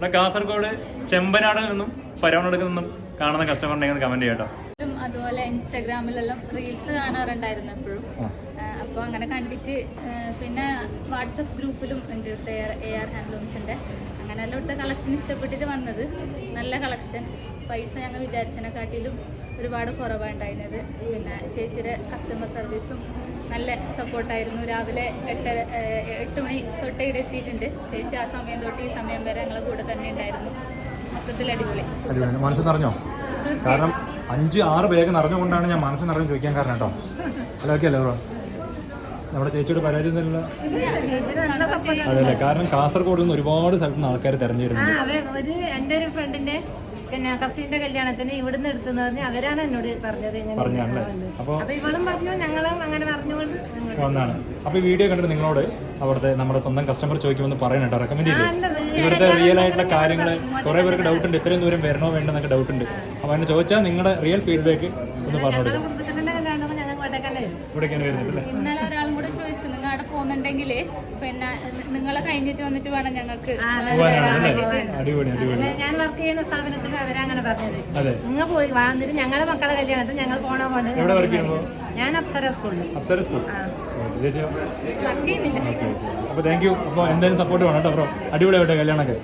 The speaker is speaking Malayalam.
ഇവിടെ കാസർഗോഡ് ചെമ്പനാടിൽ നിന്നും പരവനടുക്കിൽ നിന്നും കാണുന്ന കസ്റ്റമർ ഉണ്ടെങ്കിൽ കമന്റ് ചെയ്യട്ടോ. അതുപോലെ ഇൻസ്റ്റാഗ്രാമിലെല്ലാം റീൽസ് കാണാറുണ്ടായിരുന്നു എപ്പോഴും. അപ്പോൾ അങ്ങനെ കണ്ടിട്ട് പിന്നെ വാട്സപ്പ് ഗ്രൂപ്പിലും ഉണ്ട് AR ഹാൻഡ്ലൂംസിൻ്റെ. അങ്ങനെ എല്ലായിടത്തെ കളക്ഷൻ ഇഷ്ടപ്പെട്ടിട്ട് വന്നത്. നല്ല കളക്ഷൻ, പൈസ ഞങ്ങൾ വിചാരിച്ചതിനെക്കാട്ടിലും ഒരുപാട് കുറവാണ്ടായിരുന്നത്. പിന്നെ ചേച്ചിയുടെ കസ്റ്റമർ സർവീസും നല്ല സപ്പോർട്ടായിരുന്നു. രാവിലെ 8 മണി തൊട്ട് ഇവിടെ എത്തിയിട്ടുണ്ട്. ചേച്ചി ആ സമയം തൊട്ട് ഈ സമയം വരെ ഞങ്ങളെ കൂടെ തന്നെ ഉണ്ടായിരുന്നു. മൊത്തത്തിൽ അടിപൊളി. മനസ്സ് നിറഞ്ഞോ? കാരണം 5-6 ബാഗ് നിറഞ്ഞുകൊണ്ടാണ് ഞാൻ മനസ്സ് നിറഞ്ഞു ചോദിക്കാൻ കാരണം കേട്ടോ. അതൊക്കെ അല്ലേ ബ്രോ? നമ്മുടെ ചേച്ചിയുടെ പരാതി അതെ, കാരണം കാസർഗോഡ് നിന്ന് ഒരുപാട് സ്ഥലത്ത് നിന്ന് ആൾക്കാർ തെരഞ്ഞെടുക്കുന്നത്. എൻ്റെ ഒരു ഫ്രണ്ടിന്റെ പിന്നെ കസിന്റെ കല്യാണത്തിന് ഇവിടുന്ന് എടുത്തെന്ന് പറഞ്ഞ് അവരാണ് എന്നോട് പറഞ്ഞത്. അപ്പോൾ ഇവളും പറഞ്ഞു, ഞങ്ങളും അങ്ങനെ പറഞ്ഞുകൊണ്ട് വന്നാണ്. അപ്പോൾ ഈ വീഡിയോ കണ്ടിട്ട് നിങ്ങളോട് അവിടുത്തെ നമ്മുടെ സ്വന്തം കസ്റ്റമർ ചോദിക്കുമെന്ന് പറയണം കേട്ടോ. റെക്കമെൻഡ് ചെയ്തു. ഇവിടുത്തെ റിയൽ ആയിട്ടുള്ള കാര്യങ്ങൾ കുറേ പേർക്ക് ഡൗട്ട് ഉണ്ട്, ഇത്രയും ദൂരം വരണോ വേണ്ടെന്നൊക്കെ ഡൗട്ട് ഉണ്ട്. അപ്പോൾ അതിനെ ചോദിച്ചാൽ നിങ്ങളുടെ റിയൽ ഫീഡ്ബാക്ക് ഒന്ന് പറഞ്ഞു കൊടുക്കും. ഇവിടേക്കാണ് വരുന്നത്. ഇന്നലെ ഒരാളും കൂടെ ചോദിച്ചു, നിങ്ങൾ അവിടെ പോകുന്നുണ്ടെങ്കിൽ പിന്നെ നിങ്ങളെ കഴിഞ്ഞിട്ട് വന്നിട്ട് വേണം ഞങ്ങൾക്ക്. അടിപൊളി അടിപൊളി. ഞാൻ വർക്ക് ചെയ്യുന്ന സ്ഥാപനത്തിൽ അവരങ്ങനെ പറഞ്ഞത്, നിങ്ങൾ പോയി വന്നിട്ട് ഞങ്ങളുടെ മക്കളെ കല്യാണത്തിൽ ഞങ്ങൾ പോണോ പോകേണ്ടത്. ഞാൻ അപ്സര സ്കൂളിൽ. അപ്സര സ്കൂൾ. അപ്പോൾ താങ്ക് യു. അപ്പോൾ എന്തായാലും സപ്പോർട്ട് വേണം കേട്ടോ ബ്രോ. അടിപൊളിയാവട്ടെ കല്യാണമൊക്കെ.